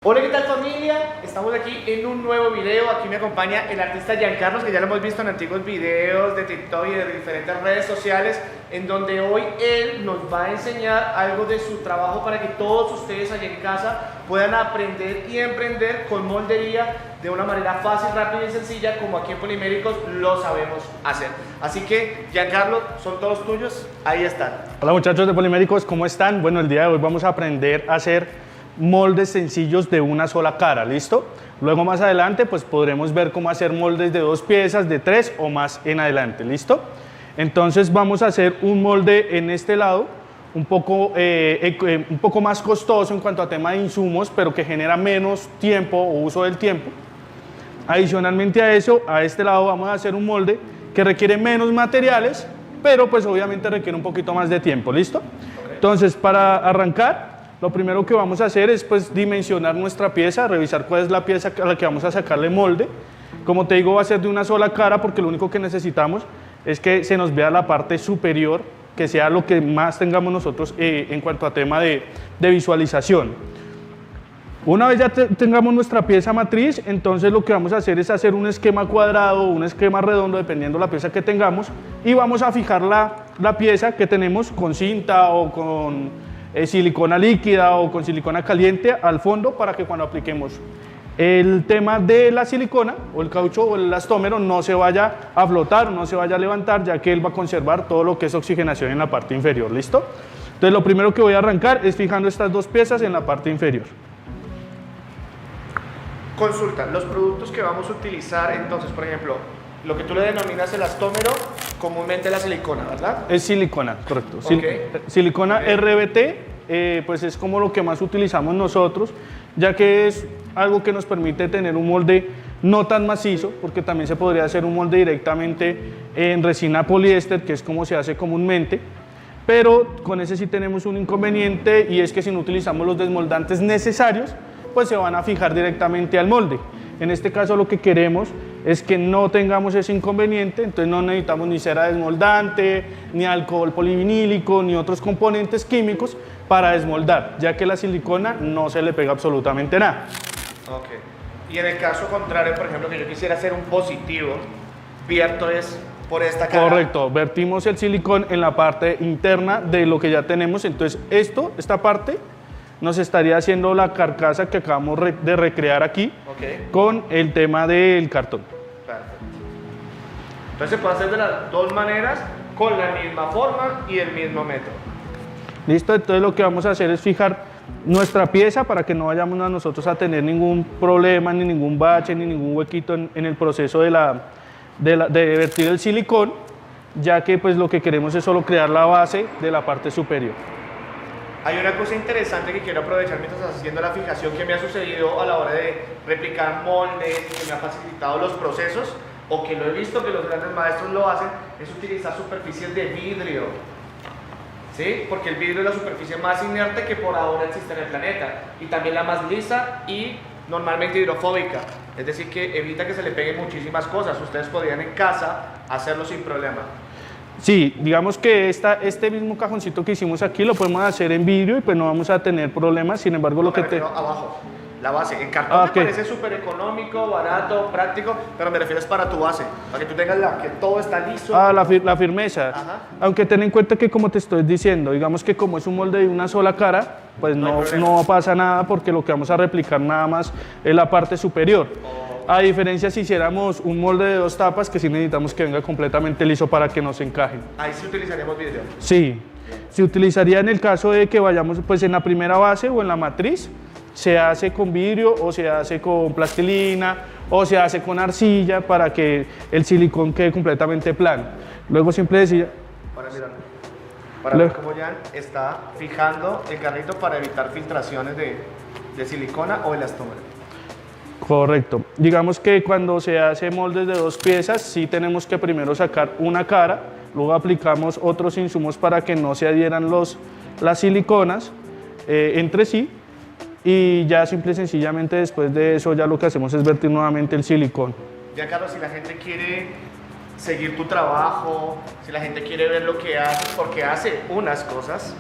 Hola, ¿qué tal familia? Estamos aquí en un nuevo video. Aquí me acompaña el artista Giancarlos, que ya lo hemos visto en antiguos videos de TikTok y de diferentes redes sociales, en donde hoy él nos va a enseñar algo de su trabajo para que todos ustedes allá en casa puedan aprender y emprender con moldería de una manera fácil, rápida y sencilla, como aquí en Poliméricos lo sabemos hacer. Así que, Giancarlos, son todos tuyos, ahí están. Hola muchachos de Poliméricos, ¿cómo están? Bueno, el día de hoy vamos a aprender a hacer moldes sencillos de una sola cara, ¿listo? Luego más adelante pues podremos ver cómo hacer moldes de 2 piezas, de 3 o más en adelante, ¿listo? Entonces vamos a hacer un molde en este lado, un poco más costoso en cuanto a tema de insumos, pero que genera menos tiempo o uso del tiempo. Adicionalmente a eso, a este lado vamos a hacer un molde que requiere menos materiales, pero pues obviamente requiere un poquito más de tiempo, ¿listo? Entonces para arrancar, lo primero que vamos a hacer es pues dimensionar nuestra pieza, revisar cuál es la pieza a la que vamos a sacarle molde. Como te digo, va a ser de una sola cara porque lo único que necesitamos es que se nos vea la parte superior, que sea lo que más tengamos nosotros en cuanto a tema de visualización. Una vez ya tengamos nuestra pieza matriz, entonces lo que vamos a hacer es hacer un esquema cuadrado o un esquema redondo, dependiendo de la pieza que tengamos, y vamos a fijar la pieza que tenemos con cinta o con silicona líquida o con silicona caliente al fondo, para que cuando apliquemos el tema de la silicona o el caucho o el elastómero no se vaya a flotar, no se vaya a levantar, ya que él va a conservar todo lo que es oxigenación en la parte inferior, ¿listo? Entonces lo primero que voy a arrancar es fijando estas 2 piezas en la parte inferior. Consulta, los productos que vamos a utilizar entonces, por ejemplo, lo que tú le denominas elastómero, comúnmente la silicona, ¿verdad? Es silicona, correcto. Okay. Silicona RBT, pues es como lo que más utilizamos nosotros, ya que es algo que nos permite tener un molde no tan macizo, porque también se podría hacer un molde directamente en resina poliéster, que es como se hace comúnmente, pero con ese sí tenemos un inconveniente, y es que si no utilizamos los desmoldantes necesarios, pues se van a fijar directamente al molde. En este caso lo que queremos es que no tengamos ese inconveniente, entonces no necesitamos ni cera desmoldante, ni alcohol polivinílico, ni otros componentes químicos para desmoldar, ya que la silicona no se le pega absolutamente nada. Ok. Y en el caso contrario, por ejemplo, que yo quisiera hacer un positivo, vierto es por esta cara. Correcto, vertimos el silicón en la parte interna de lo que ya tenemos, entonces esta parte nos estaría haciendo la carcasa que acabamos de recrear aquí, okay, con el tema del cartón. Perfecto. Entonces se puede hacer de las 2 maneras, con la misma forma y el mismo método. Listo, entonces lo que vamos a hacer es fijar nuestra pieza para que no vayamos a nosotros a tener ningún problema, ni ningún bache, ni ningún huequito en el proceso de vertir el silicón, ya que pues lo que queremos es solo crear la base de la parte superior. Hay una cosa interesante que quiero aprovechar mientras estás haciendo la fijación, que me ha sucedido a la hora de replicar moldes, que me ha facilitado los procesos, o que lo he visto que los grandes maestros lo hacen, es utilizar superficies de vidrio. ¿Sí? Porque el vidrio es la superficie más inerte que por ahora existe en el planeta, y también la más lisa y normalmente hidrofóbica, es decir, que evita que se le peguen muchísimas cosas. Ustedes podrían en casa hacerlo sin problema. Sí, digamos que este mismo cajoncito que hicimos aquí lo podemos hacer en vidrio y pues no vamos a tener problemas, sin embargo lo que abajo, la base, en cartón me parece súper económico, barato, práctico, pero me refiero es para tu base, para que tú tengas que todo está liso. La firmeza. Ajá. Aunque ten en cuenta que, como te estoy diciendo, digamos que como es un molde de una sola cara, pues no pasa nada, porque lo que vamos a replicar nada más es la parte superior. A diferencia si hiciéramos un molde de 2 tapas, que sí necesitamos que venga completamente liso para que nos encajen. Ahí sí utilizaríamos vidrio. Sí, se utilizaría en el caso de que vayamos pues en la primera base o en la matriz, se hace con vidrio o se hace con plastilina o se hace con arcilla para que el silicón quede completamente plano. Luego siempre decía... Para ver cómo ya está fijando el carrito para evitar filtraciones de silicona o elastómero. Correcto. Digamos que cuando se hace moldes de 2 piezas, sí tenemos que primero sacar una cara, luego aplicamos otros insumos para que no se adhieran las siliconas entre sí, y ya simple y sencillamente después de eso ya lo que hacemos es vertir nuevamente el silicón. Ya, Carlos, si la gente quiere seguir tu trabajo, si la gente quiere ver lo que haces, porque hace unas cosas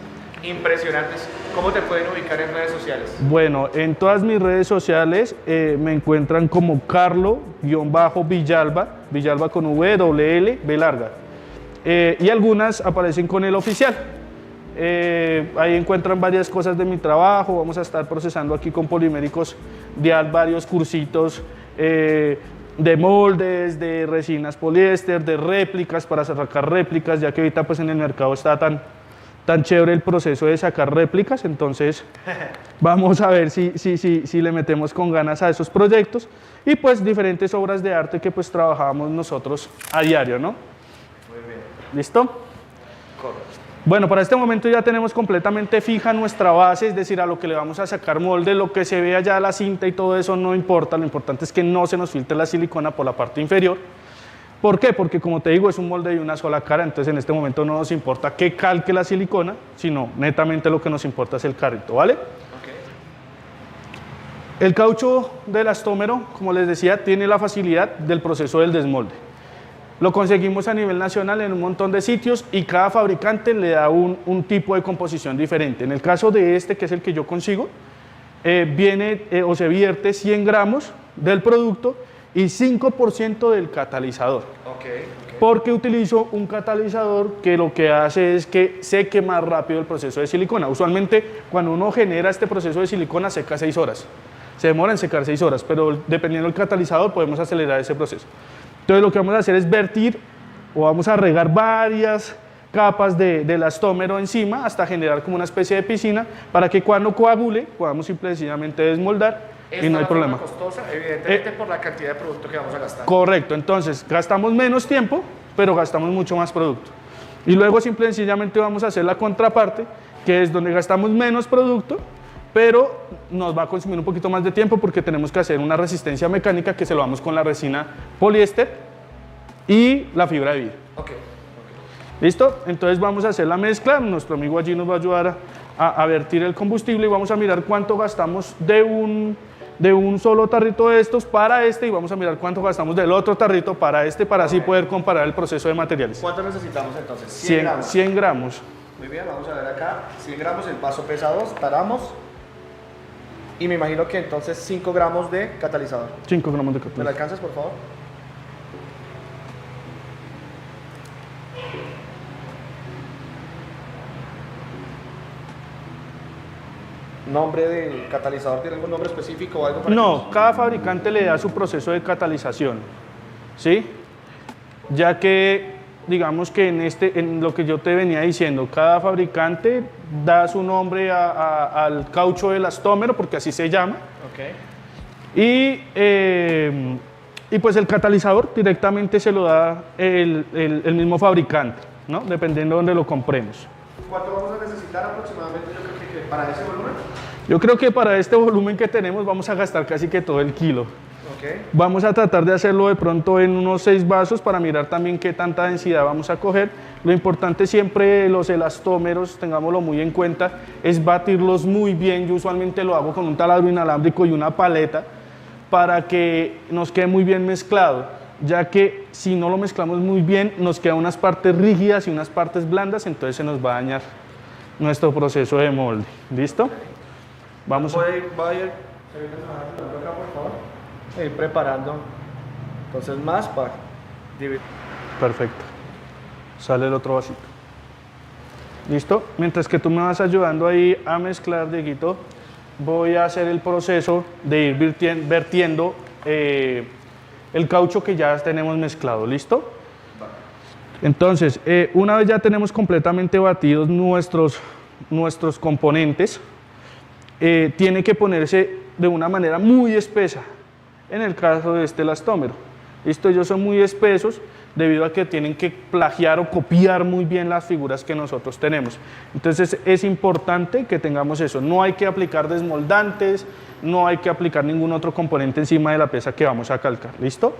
impresionantes. ¿Cómo te pueden ubicar en redes sociales? Bueno, en todas mis redes sociales me encuentran como Carlo-Villalba, Villalba con V, doble L, B larga. Y algunas aparecen con el oficial. Ahí encuentran varias cosas de mi trabajo. Vamos a estar procesando aquí con Poliméricos varios cursitos de moldes, de resinas poliéster, de réplicas para sacar réplicas, ya que ahorita pues en el mercado está tan chévere el proceso de sacar réplicas. Entonces vamos a ver si le metemos con ganas a esos proyectos y pues diferentes obras de arte que pues trabajamos nosotros a diario, ¿no? Muy bien. ¿Listo? Correcto. Bueno, para este momento ya tenemos completamente fija nuestra base, es decir, a lo que le vamos a sacar molde, lo que se vea ya la cinta y todo eso no importa, lo importante es que no se nos filtre la silicona por la parte inferior. ¿Por qué? Porque como te digo es un molde de una sola cara, entonces en este momento no nos importa que calque la silicona, sino netamente lo que nos importa es el carrito, ¿vale? Okay. El caucho de elastómero, como les decía, tiene la facilidad del proceso del desmolde. Lo conseguimos a nivel nacional en un montón de sitios y cada fabricante le da un tipo de composición diferente. En el caso de este, que es el que yo consigo, viene o se vierte 100 gramos del producto y 5% del catalizador. Okay. Porque utilizo un catalizador que lo que hace es que seque más rápido el proceso de silicona. Usualmente cuando uno genera este proceso de silicona seca 6 horas. Se demora en secar 6 horas, pero dependiendo del catalizador podemos acelerar ese proceso. Entonces lo que vamos a hacer es vertir o vamos a regar varias capas de elastómero encima hasta generar como una especie de piscina para que cuando coagule podamos simplemente desmoldar y no hay problema. Es costosa, evidentemente por la cantidad de producto que vamos a gastar. Correcto, entonces gastamos menos tiempo, pero gastamos mucho más producto. Y luego sencillamente vamos a hacer la contraparte, que es donde gastamos menos producto, pero nos va a consumir un poquito más de tiempo porque tenemos que hacer una resistencia mecánica que se lo damos con la resina poliéster y la fibra de vidrio. Okay. ¿Listo? Entonces vamos a hacer la mezcla, nuestro amigo allí nos va a ayudar a vertir el combustible y vamos a mirar cuánto gastamos de un solo tarrito de estos para este y vamos a mirar cuánto gastamos del otro tarrito para este para así poder comparar el proceso de materiales. ¿Cuánto necesitamos entonces? 100 gramos. Muy bien, vamos a ver acá. 100 gramos, el paso pesa 2, taramos. Y me imagino que entonces 5 gramos de catalizador. 5 gramos de ¿Me lo catalizador. alcanzas, por favor? ¿Nombre del catalizador tiene algún nombre específico o algo? No, cada fabricante le da su proceso de catalización, ¿sí? Ya que, digamos que en lo que yo te venía diciendo, cada fabricante da su nombre al caucho del elastómero, porque así se llama. Okay. Y pues el catalizador directamente se lo da el mismo fabricante, ¿no? Dependiendo de dónde lo compremos. ¿Cuánto vamos a necesitar aproximadamente, yo creo que para ese volumen? Yo creo que para este volumen que tenemos vamos a gastar casi que todo el kilo. Okay. Vamos a tratar de hacerlo de pronto en unos 6 vasos para mirar también qué tanta densidad vamos a coger. Lo importante siempre los elastómeros, tengámoslo muy en cuenta, es batirlos muy bien. Yo usualmente lo hago con un taladro inalámbrico y una paleta para que nos quede muy bien mezclado, ya que si no lo mezclamos muy bien nos quedan unas partes rígidas y unas partes blandas, entonces se nos va a dañar nuestro proceso de molde. ¿Listo? Vamos a... Voy a ir acá, por favor. Ir preparando. Entonces más para dividir. Perfecto. Sale el otro vasito. ¿Listo? Mientras que tú me vas ayudando ahí a mezclar, Dieguito, voy a hacer el proceso de ir vertiendo el caucho que ya tenemos mezclado. ¿Listo? Entonces, una vez ya tenemos completamente batidos nuestros componentes, tiene que ponerse de una manera muy espesa. En el caso de este elastómero, ¿listo? Ellos son muy espesos debido a que tienen que plagiar o copiar muy bien las figuras que nosotros tenemos. Entonces es importante que tengamos eso. No hay que aplicar desmoldantes, no hay que aplicar ningún otro componente encima de la pieza que vamos a calcar. ¿Listo?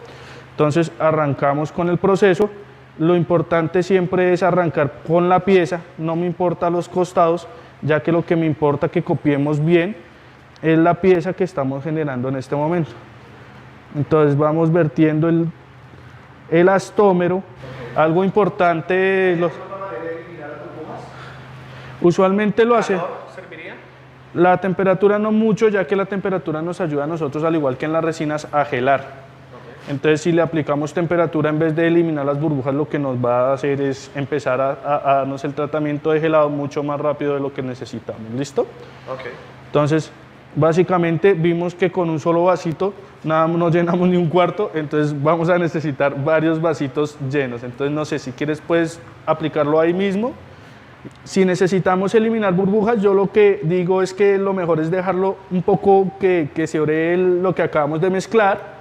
Entonces arrancamos con el proceso. Lo importante siempre es arrancar con la pieza, no me importa los costados, ya que lo que me importa que copiemos bien es la pieza que estamos generando en este momento. Entonces vamos vertiendo el elastómero. Algo importante, Usualmente lo hace. ¿Calor serviría? La temperatura no mucho, ya que la temperatura nos ayuda a nosotros, al igual que en las resinas, a gelar. Ok. Entonces, si le aplicamos temperatura, en vez de eliminar las burbujas, lo que nos va a hacer es empezar a darnos el tratamiento de gelado mucho más rápido de lo que necesitamos. ¿Listo? Ok. Entonces, básicamente vimos que con un solo vasito nada no llenamos ni un cuarto, entonces vamos a necesitar varios vasitos llenos. Entonces, no sé, si quieres puedes aplicarlo ahí mismo. Si necesitamos eliminar burbujas, yo lo que digo es que lo mejor es dejarlo un poco que se ore lo que acabamos de mezclar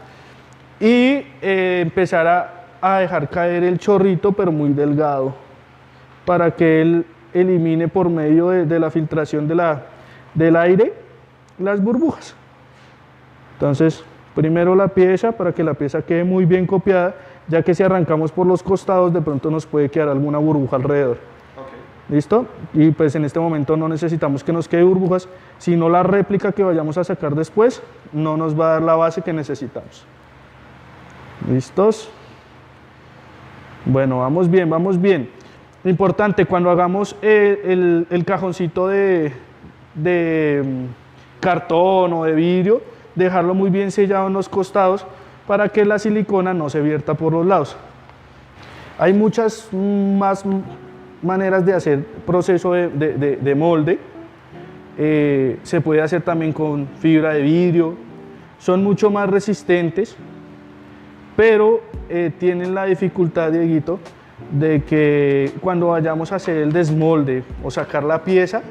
y empezar a dejar caer el chorrito, pero muy delgado, para que él elimine por medio de la filtración del aire las burbujas. Entonces, primero la pieza, para que la pieza quede muy bien copiada, ya que si arrancamos por los costados, de pronto nos puede quedar alguna burbuja alrededor. ¿Listo? Y pues en este momento no necesitamos que nos quede burbujas, sino la réplica que vayamos a sacar después no nos va a dar la base que necesitamos. ¿Listos? Bueno, vamos bien, vamos bien. Importante, cuando hagamos el cajoncito de cartón o de vidrio, dejarlo muy bien sellado en los costados para que la silicona no se vierta por los lados. Hay muchas más maneras de hacer proceso de molde. Se puede hacer también con fibra de vidrio, son mucho más resistentes, pero tienen la dificultad, Dieguito, de que cuando vayamos a hacer el desmolde o sacar la pieza,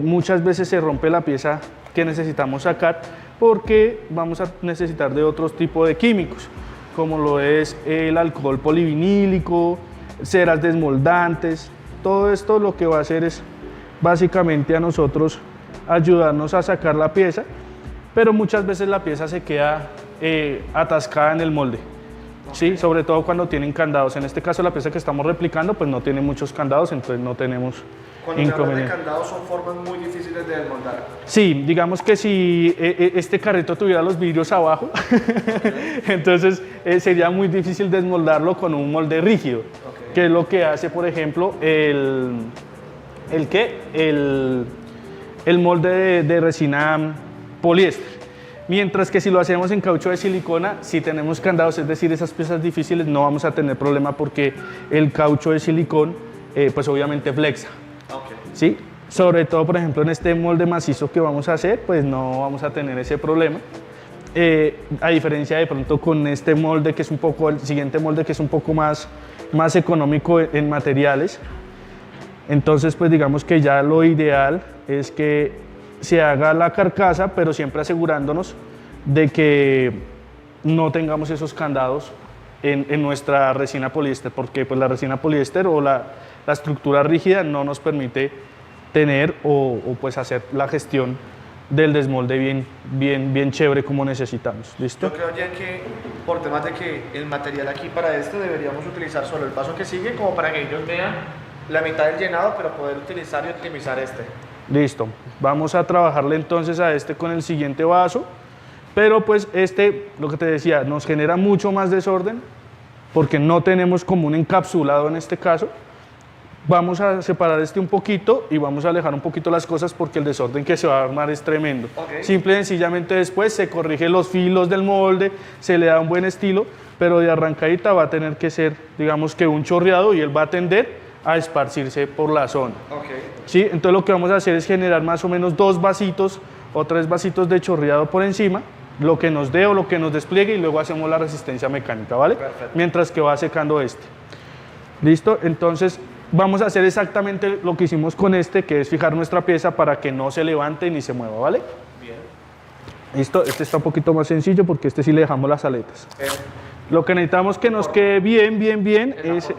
muchas veces se rompe la pieza que necesitamos sacar porque vamos a necesitar de otros tipos de químicos, como lo es el alcohol polivinílico, ceras desmoldantes. Todo esto lo que va a hacer es básicamente a nosotros ayudarnos a sacar la pieza, pero muchas veces la pieza se queda atascada en el molde, ¿sí? Sobre todo cuando tienen candados. En este caso la pieza que estamos replicando pues no tiene muchos candados, entonces no tenemos Cuando se habla de inconveniente. candados son formas muy difíciles de desmoldar. Sí, digamos que si este carrito tuviera los vidrios abajo, entonces sería muy difícil desmoldarlo con un molde rígido, que es lo que hace, por ejemplo, el molde de resina poliéster. Mientras que si lo hacemos en caucho de silicona, si tenemos candados, es decir, esas piezas difíciles, no vamos a tener problema porque el caucho de silicón, pues obviamente flexa. ¿Sí? Sobre todo, por ejemplo, en este molde macizo que vamos a hacer, pues no vamos a tener ese problema. A diferencia de pronto con este molde que es un poco, el siguiente molde que es un poco más económico en materiales. Entonces, pues digamos que ya lo ideal es que se haga la carcasa, pero siempre asegurándonos de que no tengamos esos candados en nuestra resina poliéster, porque pues la resina poliéster o la estructura rígida no nos permite tener o pues hacer la gestión del desmolde bien chévere como necesitamos. ¿Listo? Yo creo ya que por temas de que el material aquí para esto deberíamos utilizar solo el paso que sigue como para que ellos vean la mitad del llenado, pero poder utilizar y optimizar este. Listo. Vamos a trabajarle entonces a este con el siguiente vaso, pero pues este, lo que te decía, nos genera mucho más desorden porque no tenemos como un encapsulado en este caso. Vamos a separar este un poquito y vamos a alejar un poquito las cosas porque el desorden que se va a armar es tremendo. Simple y sencillamente después se corrige los filos del molde, se le da un buen estilo, pero de arrancadita va a tener que ser, digamos que un chorreado y él va a tender a esparcirse por la zona. ¿Sí? Entonces lo que vamos a hacer es generar más o menos 2 vasitos o 3 vasitos de chorreado por encima, lo que nos dé o lo que nos despliegue y luego hacemos la resistencia mecánica, ¿vale? Perfecto. Mientras que va secando este. ¿Listo? Entonces vamos a hacer exactamente lo que hicimos con este, que es fijar nuestra pieza para que no se levante ni se mueva, ¿vale? Bien. Listo, este está un poquito más sencillo porque este sí le dejamos las aletas. Lo que necesitamos que nos quede bien es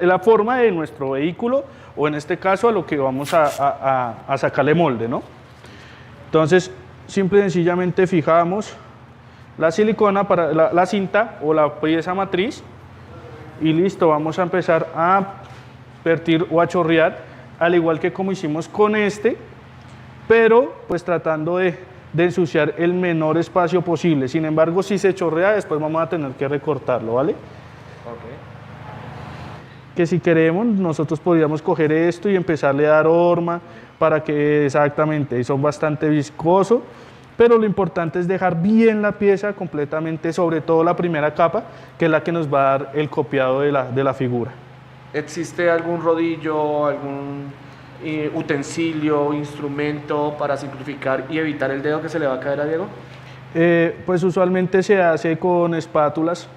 la forma de nuestro vehículo, o en este caso a lo que vamos a sacarle molde, ¿no? Entonces, simple y sencillamente fijamos la silicona para la cinta o la pieza matriz y listo, vamos a empezar a vertir o a chorrear, al igual que como hicimos con este, pero pues tratando de ensuciar el menor espacio posible. Sin embargo, si se chorrea, después vamos a tener que recortarlo, ¿vale? que si queremos nosotros podríamos coger esto y empezarle a dar horma para que exactamente, son bastante viscoso, pero lo importante es dejar bien la pieza completamente, sobre todo la primera capa, que es la que nos va a dar el copiado de la figura. ¿Existe algún rodillo, algún utensilio, instrumento para simplificar y evitar el dedo que se le va a caer a Diego? Pues usualmente se hace con espátulas,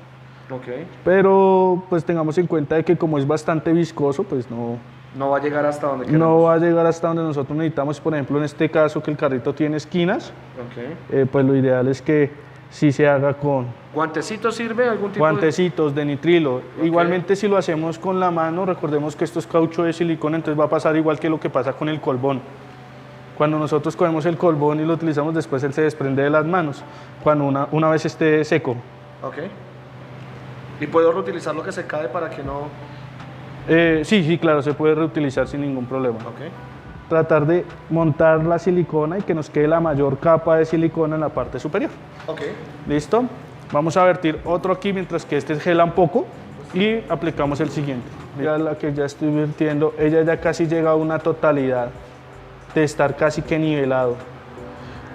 Ok. pero pues tengamos en cuenta de que como es bastante viscoso, pues No va a llegar hasta donde queremos. no va a llegar hasta donde nosotros necesitamos. Por ejemplo, en este caso que el carrito tiene esquinas, Ok. pues lo ideal es que sí se haga con ¿Guantecito sirve? ¿Algún tipo guantecitos de nitrilo. Ok. Igualmente si lo hacemos con la mano, recordemos que esto es caucho de silicona, entonces va a pasar igual que lo que pasa con el colbón. Cuando nosotros cogemos el colbón y lo utilizamos, después él se desprende de las manos, cuando una vez esté seco. Ok. ¿Y puedo reutilizar lo que se cae para que no...? Sí, claro, se puede reutilizar sin ningún problema. Ok. Tratar de montar la silicona y que nos quede la mayor capa de silicona en la parte superior. Ok. ¿Listo? Vamos a vertir otro aquí mientras que este gela un poco y aplicamos el siguiente. Mira la que ya estoy vertiendo, ella ya casi llega a una totalidad de estar casi que nivelado.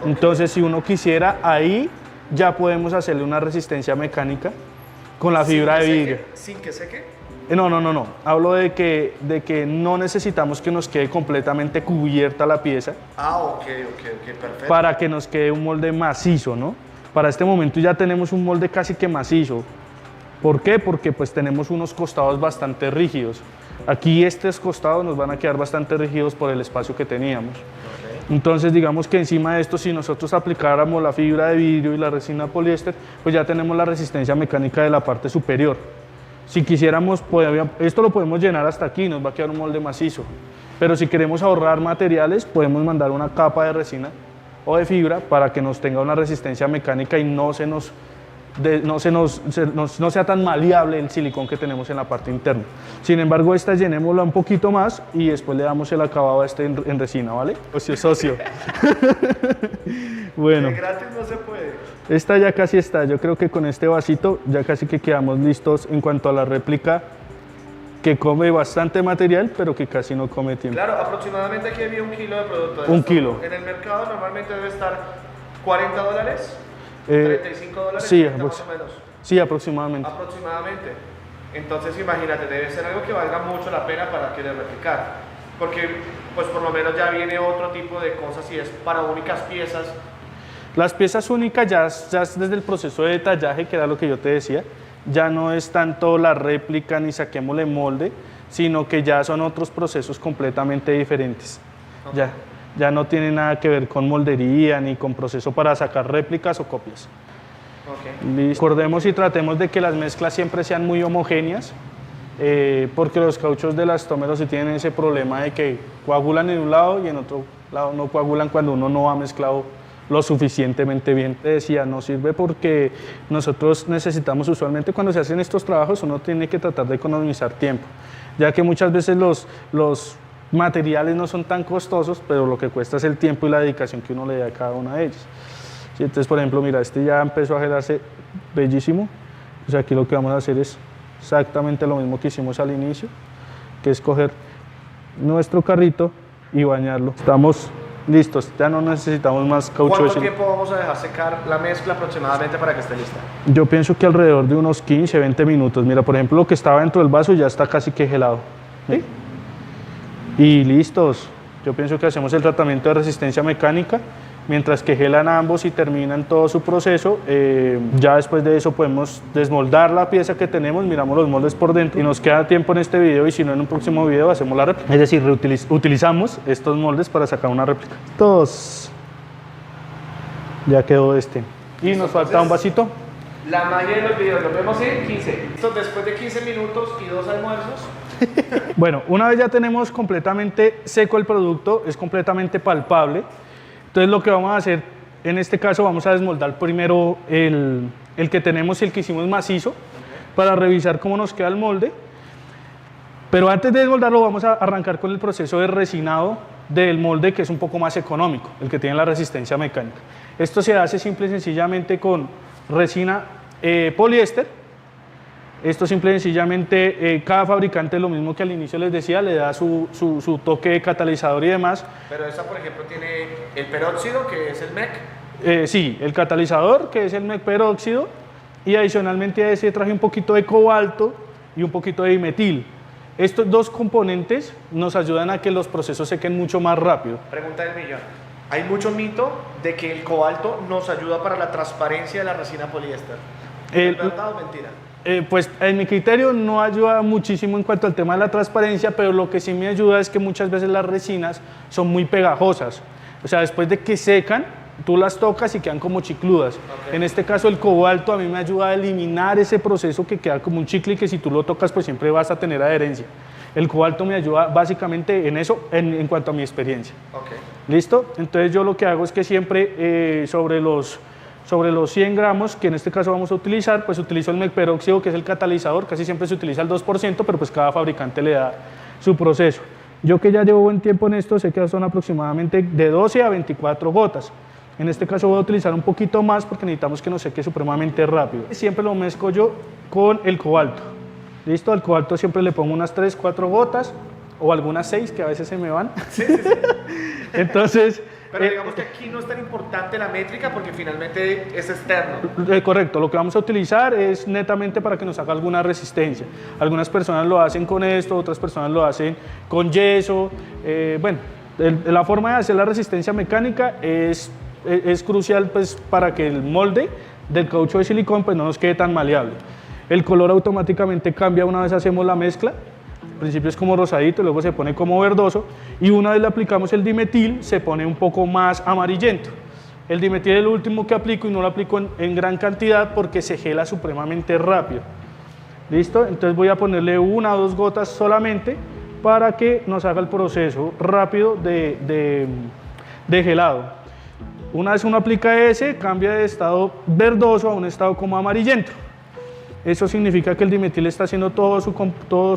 Entonces, si uno quisiera, ahí ya podemos hacerle una resistencia mecánica con la fibra de vidrio. ¿Sin que seque? No. Hablo de que no necesitamos que nos quede completamente cubierta la pieza Ah, ok, perfecto. para que nos quede un molde macizo, ¿no? Para este momento ya tenemos un molde casi que macizo. ¿Por qué? Porque pues tenemos unos costados bastante rígidos. Aquí estos costados nos van a quedar bastante rígidos por el espacio que teníamos. Entonces digamos que encima de esto, si nosotros aplicáramos la fibra de vidrio y la resina poliéster, pues ya tenemos la resistencia mecánica de la parte superior. Si quisiéramos, esto lo podemos llenar hasta aquí, nos va a quedar un molde macizo. Pero si queremos ahorrar materiales, podemos mandar una capa de resina o de fibra para que nos tenga una resistencia mecánica y no sea tan maleable el silicón que tenemos en la parte interna. Sin embargo, esta llenémosla un poquito más y después le damos el acabado a este en resina, ¿vale? Socio. Bueno. De gratis no se puede. Esta ya casi está, yo creo que con este vasito ya casi que quedamos listos en cuanto a la réplica, que come bastante material, pero que casi no come tiempo. Claro, aproximadamente aquí había 1 kilo de producto. De Un esto. kilo. En el mercado normalmente debe estar $40, $35, sí, 30 más o menos. Sí, aproximadamente. Aproximadamente. Entonces imagínate, debe ser algo que valga mucho la pena para querer replicar. Porque pues por lo menos ya viene otro tipo de cosas y es para únicas piezas. Las piezas únicas ya es desde el proceso de detallaje, que era lo que yo te decía, ya no es tanto la réplica ni saquémosle molde, sino que ya son otros procesos completamente diferentes. Okay. Ya no tiene nada que ver con moldería ni con proceso para sacar réplicas o copias. Okay. Recordemos y tratemos de que las mezclas siempre sean muy homogéneas, porque los cauchos de elastómeros sí tienen ese problema de que coagulan en un lado y en otro lado no coagulan cuando uno no ha mezclado lo suficientemente bien. Te decía, no sirve porque nosotros necesitamos usualmente cuando se hacen estos trabajos uno tiene que tratar de economizar tiempo, ya que muchas veces los materiales no son tan costosos, pero lo que cuesta es el tiempo y la dedicación que uno le da a cada una de ellas. ¿Sí? Entonces, por ejemplo, mira, este ya empezó a gelarse bellísimo. O sea, aquí lo que vamos a hacer es exactamente lo mismo que hicimos al inicio, que es coger nuestro carrito y bañarlo. Estamos listos, ya no necesitamos más caucho. ¿Cuánto tiempo vamos a dejar secar la mezcla aproximadamente para que esté lista? Yo pienso que alrededor de unos 15, 20 minutos. Mira, por ejemplo, lo que estaba dentro del vaso ya está casi que gelado. ¿Sí? Y listos. Yo pienso que hacemos el tratamiento de resistencia mecánica, mientras que gelan ambos y terminan todo su proceso. Ya después de eso podemos desmoldar la pieza que tenemos, miramos los moldes por dentro y nos queda tiempo en este video y si no en un próximo video hacemos la réplica. Es decir, utilizamos estos moldes para sacar una réplica. Ya quedó este. Y nos falta un vasito. La magia de los videos, nos vemos en 15. Después de 15 minutos y 2 almuerzos. Bueno, una vez ya tenemos completamente seco el producto, es completamente palpable. Entonces lo que vamos a hacer, en este caso vamos a desmoldar primero el que tenemos y el que hicimos macizo, para revisar cómo nos queda el molde. Pero antes de desmoldarlo vamos a arrancar con el proceso de resinado del molde, que es un poco más económico, el que tiene la resistencia mecánica. Esto se hace simple y sencillamente con resina poliéster, Esto simple y sencillamente, cada fabricante, lo mismo que al inicio les decía, le da su toque de catalizador y demás. Pero esta, por ejemplo, tiene el peróxido, que es el MEC. Sí, el catalizador, que es el MEC peróxido, y adicionalmente a ese traje un poquito de cobalto y un poquito de dimetil. Estos dos componentes nos ayudan a que los procesos sequen mucho más rápido. Pregunta del millón. Hay mucho mito de que el cobalto nos ayuda para la transparencia de la resina poliéster. ¿Es verdad o mentira? Pues en mi criterio no ayuda muchísimo en cuanto al tema de la transparencia, pero lo que sí me ayuda es que muchas veces las resinas son muy pegajosas. O sea, después de que secan, tú las tocas y quedan como chicludas. Okay. En este caso el cobalto a mí me ayuda a eliminar ese proceso que queda como un chicle y que si tú lo tocas pues siempre vas a tener adherencia. El cobalto me ayuda básicamente en eso en cuanto a mi experiencia. Okay. ¿Listo? Entonces yo lo que hago es que siempre sobre los 100 gramos, que en este caso vamos a utilizar, pues utilizo el MEC peróxido, que es el catalizador, casi siempre se utiliza el 2%, pero pues cada fabricante le da su proceso. Yo que ya llevo buen tiempo en esto, sé que son aproximadamente de 12 a 24 gotas. En este caso voy a utilizar un poquito más porque necesitamos que nos seque supremamente rápido. Siempre lo mezclo yo con el cobalto. ¿Listo? Al cobalto siempre le pongo unas 3, 4 gotas o algunas 6 que a veces se me van. Sí, sí, sí. Entonces... Pero digamos que aquí no es tan importante la métrica porque finalmente es externo. Correcto, lo que vamos a utilizar es netamente para que nos haga alguna resistencia. Algunas personas lo hacen con esto, otras personas lo hacen con yeso. Bueno, la forma de hacer la resistencia mecánica es crucial pues, para que el molde del caucho de silicón pues, no nos quede tan maleable. El color automáticamente cambia una vez hacemos la mezcla. Al principio es como rosadito, luego se pone como verdoso y una vez le aplicamos el dimetil se pone un poco más amarillento. El dimetil es el último que aplico y no lo aplico en gran cantidad porque se gela supremamente rápido. ¿Listo? Entonces voy a ponerle 1 o 2 gotas solamente para que nos haga el proceso rápido de gelado. Una vez uno aplica ese, cambia de estado verdoso a un estado como amarillento. Eso significa que el dimetil está haciendo todo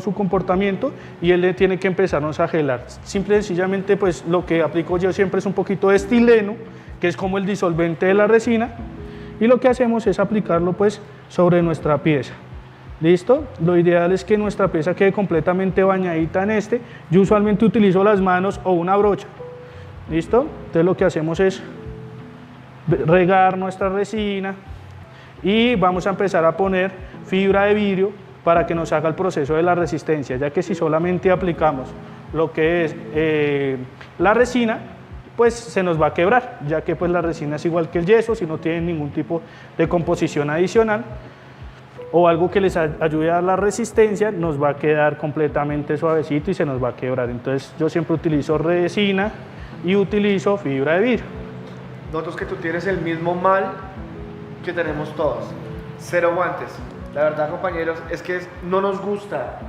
su comportamiento y él tiene que empezarnos a gelar. Simple y sencillamente, pues lo que aplico yo siempre es un poquito de estileno, que es como el disolvente de la resina, y lo que hacemos es aplicarlo pues sobre nuestra pieza. ¿Listo? Lo ideal es que nuestra pieza quede completamente bañadita en este. Yo usualmente utilizo las manos o una brocha. ¿Listo? Entonces lo que hacemos es regar nuestra resina y vamos a empezar a poner fibra de vidrio para que nos haga el proceso de la resistencia, ya que si solamente aplicamos lo que es la resina, pues se nos va a quebrar, ya que pues la resina es igual que el yeso, si no tiene ningún tipo de composición adicional o algo que les ayude a dar la resistencia, nos va a quedar completamente suavecito y se nos va a quebrar. Entonces yo siempre utilizo resina y utilizo fibra de vidrio. Noto que tú tienes el mismo mal que tenemos todos, 0 guantes. La verdad, compañeros, es que no nos gusta,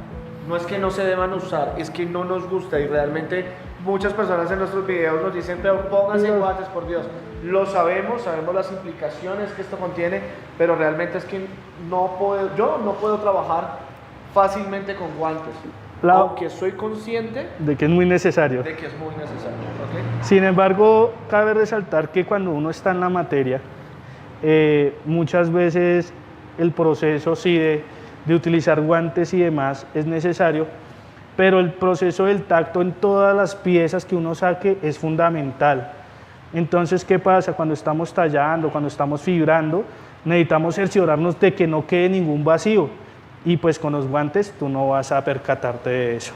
no es que no se deban usar, es que no nos gusta y realmente muchas personas en nuestros videos nos dicen, pero pónganse guantes, por Dios. Lo sabemos, sabemos las implicaciones que esto contiene, pero realmente es que yo no puedo trabajar fácilmente con guantes, aunque soy consciente de que es muy necesario. De que es muy necesario, ¿okay? Sin embargo, cabe resaltar que cuando uno está en la materia, muchas veces el proceso sí de utilizar guantes y demás es necesario, pero el proceso del tacto en todas las piezas que uno saque es fundamental. Entonces, ¿qué pasa? Cuando estamos tallando, cuando estamos fibrando, necesitamos cerciorarnos de que no quede ningún vacío y pues con los guantes tú no vas a percatarte de eso.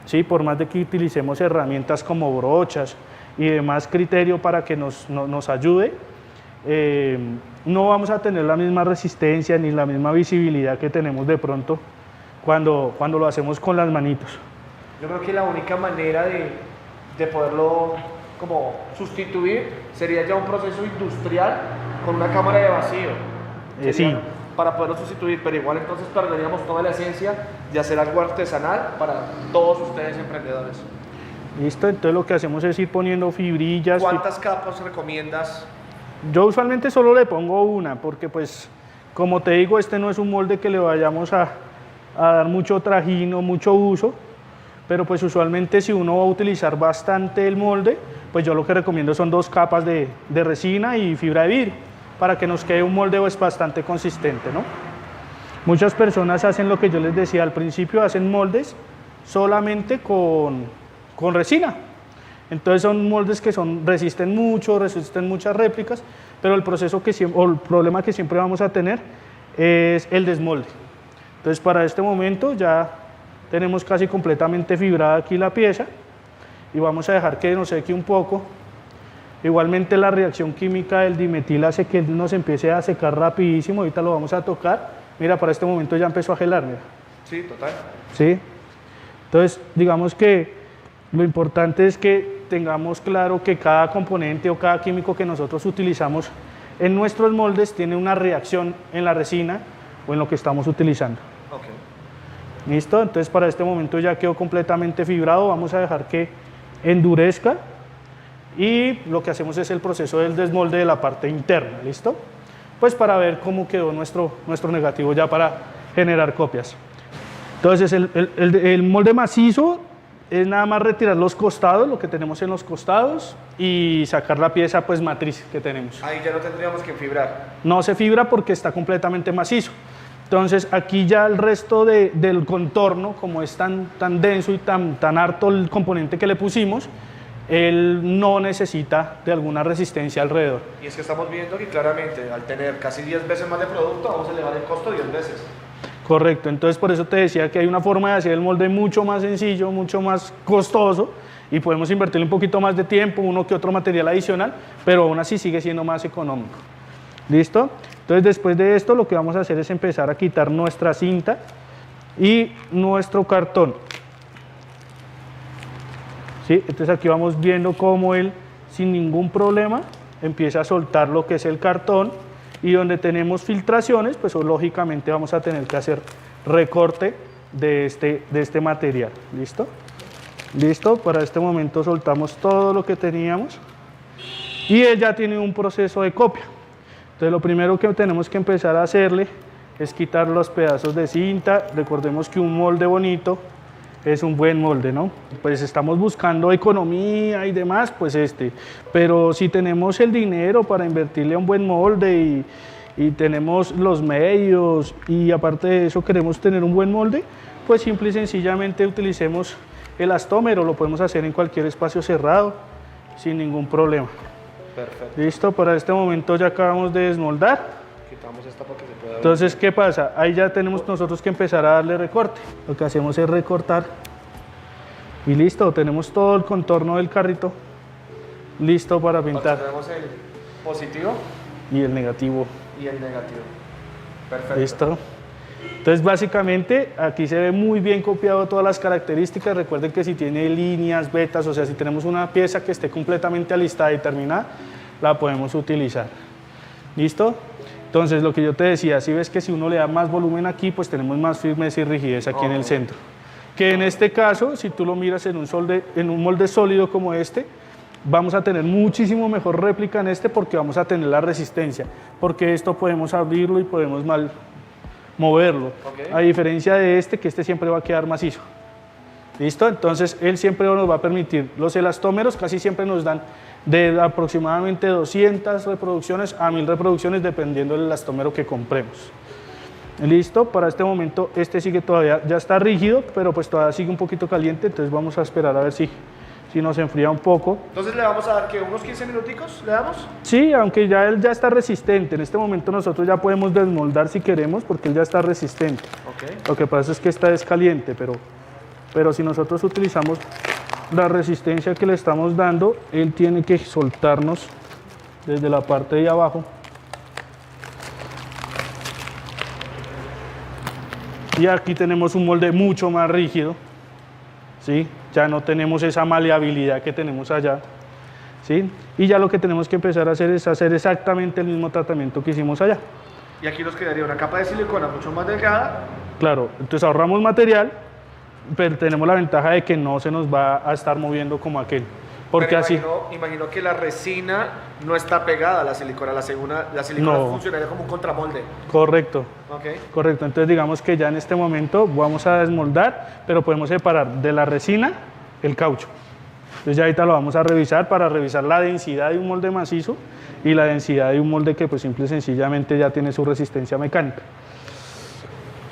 ¿Sí? Por más de que utilicemos herramientas como brochas y demás criterio para que nos ayude, no vamos a tener la misma resistencia ni la misma visibilidad que tenemos de pronto cuando lo hacemos con las manitos. Yo creo que la única manera de poderlo como sustituir sería ya un proceso industrial con una cámara de vacío. Sí. Para poderlo sustituir, pero igual entonces perderíamos toda la esencia de hacer algo artesanal para todos ustedes emprendedores. Listo, entonces lo que hacemos es ir poniendo fibrillas. ¿Cuántas capas recomiendas? Yo usualmente solo le pongo una, porque pues, como te digo, este no es un molde que le vayamos a dar mucho trajín o mucho uso, pero pues usualmente si uno va a utilizar bastante el molde, pues yo lo que recomiendo son 2 capas de resina y fibra de vidrio, para que nos quede un molde pues, bastante consistente, ¿no? Muchas personas hacen lo que yo les decía al principio, hacen moldes solamente con resina. Entonces son moldes que resisten mucho, resisten muchas réplicas, pero el proceso o el problema que siempre vamos a tener es el desmolde. Entonces para este momento ya tenemos casi completamente fibrada aquí la pieza y vamos a dejar que nos seque un poco. Igualmente la reacción química del dimetil hace que nos empiece a secar rapidísimo, ahorita lo vamos a tocar. Mira, para este momento ya empezó a gelar, mira. Sí, total. ¿Sí? Entonces, digamos que lo importante es que tengamos claro que cada componente o cada químico que nosotros utilizamos en nuestros moldes tiene una reacción en la resina o en lo que estamos utilizando. Okay. ¿Listo? Entonces para este momento ya quedó completamente fibrado, vamos a dejar que endurezca y lo que hacemos es el proceso del desmolde de la parte interna, ¿listo? Pues para ver cómo quedó nuestro negativo ya para generar copias. Entonces el molde macizo es nada más retirar los costados, lo que tenemos en los costados y sacar la pieza pues matriz que tenemos. Ahí ya no tendríamos que fibrar. No se fibra porque está completamente macizo. Entonces aquí ya el resto del contorno, como es tan denso y tan harto el componente que le pusimos, él no necesita de alguna resistencia alrededor. Y es que estamos viendo que claramente al tener casi 10 veces más de producto vamos a elevar el costo 10 veces. Correcto, entonces por eso te decía que hay una forma de hacer el molde mucho más sencillo, mucho más costoso y podemos invertirle un poquito más de tiempo, uno que otro material adicional, pero aún así sigue siendo más económico. ¿Listo? Entonces después de esto lo que vamos a hacer es empezar a quitar nuestra cinta y nuestro cartón. ¿Sí? Entonces aquí vamos viendo cómo él sin ningún problema empieza a soltar lo que es el cartón. Y donde tenemos filtraciones, pues lógicamente vamos a tener que hacer recorte de este material. ¿Listo? Listo, para este momento soltamos todo lo que teníamos y él ya tiene un proceso de copia. Entonces lo primero que tenemos que empezar a hacerle es quitar los pedazos de cinta. Recordemos que un molde bonito es un buen molde, ¿no? Pues estamos buscando economía y demás, pues pero si tenemos el dinero para invertirle a un buen molde y tenemos los medios y aparte de eso queremos tener un buen molde, pues simple y sencillamente utilicemos el elastómero, lo podemos hacer en cualquier espacio cerrado sin ningún problema. Perfecto. Listo, para este momento ya acabamos de desmoldar. Quitamos esta para que se pueda ver. Entonces, ¿qué pasa? Ahí ya tenemos nosotros que empezar a darle recorte. Lo que hacemos es recortar y listo, tenemos todo el contorno del carrito listo para pintar. Tenemos el positivo Y el negativo. y el negativo. Perfecto. Listo. Entonces, básicamente, aquí se ve muy bien copiado todas las características. Recuerden que si tiene líneas, vetas, o sea, si tenemos una pieza que esté completamente alistada y terminada, la podemos utilizar. ¿Listo? Entonces, lo que yo te decía, si ves que si uno le da más volumen aquí, pues tenemos más firmeza y rigidez aquí en el centro. Que en este caso, si tú lo miras en un molde sólido como este, vamos a tener muchísimo mejor réplica en porque vamos a tener la resistencia, porque esto podemos abrirlo y podemos moverlo. Okay. A diferencia de que siempre va a quedar macizo. ¿Listo? Entonces, él siempre nos va a permitir. Los elastómeros casi siempre nos dan de aproximadamente 200 reproducciones a 1000 reproducciones dependiendo del elastómero que compremos. Listo, para este momento sigue todavía, ya está rígido, pero pues todavía sigue un poquito caliente, entonces vamos a esperar a ver si nos enfría un poco. Entonces le vamos a dar que unos 15 minuticos, ¿le damos? Sí, aunque él ya está resistente, en este momento nosotros ya podemos desmoldar si queremos porque él ya está resistente. Okay. Lo que pasa es que esta es caliente, pero si nosotros utilizamos la resistencia que le estamos dando, él tiene que soltarnos desde la parte de abajo. Y aquí tenemos un molde mucho más rígido, ¿sí? Ya no tenemos esa maleabilidad que tenemos allá, ¿sí? Y ya lo que tenemos que empezar a hacer es hacer exactamente el mismo tratamiento que hicimos allá. Y aquí nos quedaría una capa de silicona mucho más delgada. Claro, entonces ahorramos material, pero tenemos la ventaja de que no se nos va a estar moviendo como aquel. Porque Pero así... imagino que la resina no está pegada a la silicona, la silicona No. funcionaría como un contramolde. Correcto. Okay. Correcto, entonces digamos que ya en este momento vamos a desmoldar, pero podemos separar de la resina el caucho. Entonces ya ahorita lo vamos a revisar para revisar la densidad de un molde macizo y la densidad de un molde que pues simple y sencillamente ya tiene su resistencia mecánica.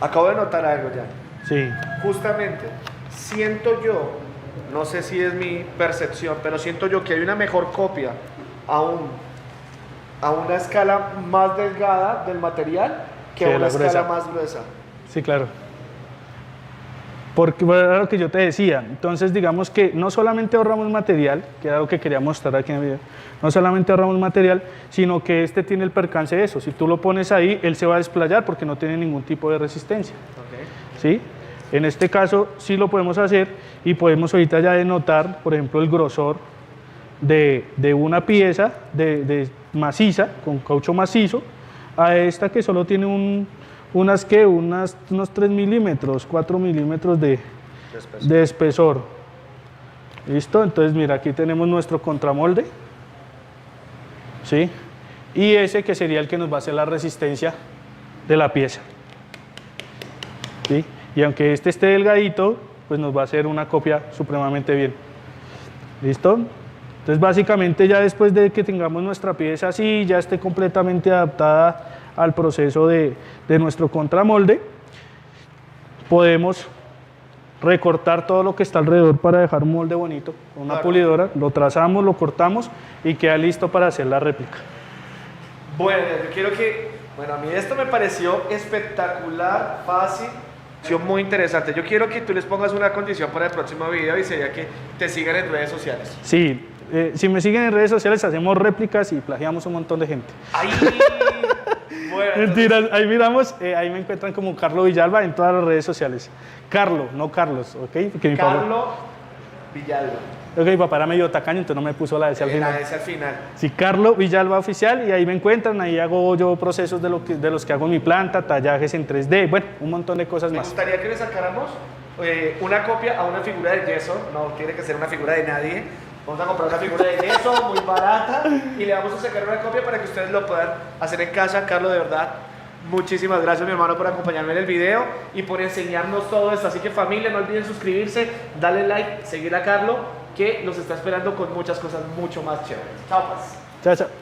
Acabo de notar algo ya. Sí. Justamente, siento yo, no sé si es mi percepción, pero siento yo que hay una mejor copia a una escala más delgada del material que Sí, a una la escala gruesa. más gruesa. Sí, claro. Porque bueno, era lo que yo te decía. Entonces, digamos que no solamente ahorramos material, que era lo que quería mostrar aquí en el video, no solamente ahorramos material, sino que este tiene el percance de eso. Si tú lo pones ahí, él se va a desplayar porque no tiene ningún tipo de resistencia. ¿Sí? En este caso, sí lo podemos hacer y podemos ahorita ya denotar, por ejemplo, el grosor de una pieza de maciza, con caucho macizo, a esta que solo tiene unos 3 milímetros, 4 milímetros de espesor. ¿Listo? Entonces, mira, aquí tenemos nuestro contramolde. ¿Sí? Y ese que sería el que nos va a hacer la resistencia de la pieza. ¿Sí? Y aunque este esté delgadito, pues nos va a hacer una copia supremamente bien. ¿Listo? Entonces, básicamente, ya después de que tengamos nuestra pieza así, ya esté completamente adaptada al proceso de nuestro contramolde, podemos recortar todo lo que está alrededor para dejar un molde bonito con una pulidora, lo trazamos, lo cortamos y queda listo para hacer la réplica. Bueno, yo quiero bueno, a mí esto me pareció espectacular, fácil, muy interesante. Yo quiero que tú les pongas una condición para el próximo video y sería que te sigan en redes sociales. Sí, si me siguen en redes sociales hacemos réplicas y plagiamos un montón de gente. ¡Ay! Bueno, Mentiras, ahí miramos, ahí me encuentran como Carlo Villalba en todas las redes sociales. Carlo, no Carlos, ¿ok? Porque Carlo Villalba. mi papá era medio tacaño, entonces no me puso la S al final. La S al final. Sí, Carlo Villalba Oficial, y ahí me encuentran, ahí hago yo procesos de los que hago en mi planta, tallajes en 3D, bueno, un montón de cosas Me más. gustaría que le sacáramos una copia a una figura de yeso, no tiene que ser una figura de nadie. Vamos a comprar una figura de yeso muy barata y le vamos a sacar una copia para que ustedes lo puedan hacer en casa. Carlos, de verdad, muchísimas gracias, mi hermano, por acompañarme en el video y por enseñarnos todo esto. Así que, familia, no olviden suscribirse, darle like, seguir a Carlos, que los está esperando con muchas cosas mucho más chéveres. Chao, pues. Chao, chao.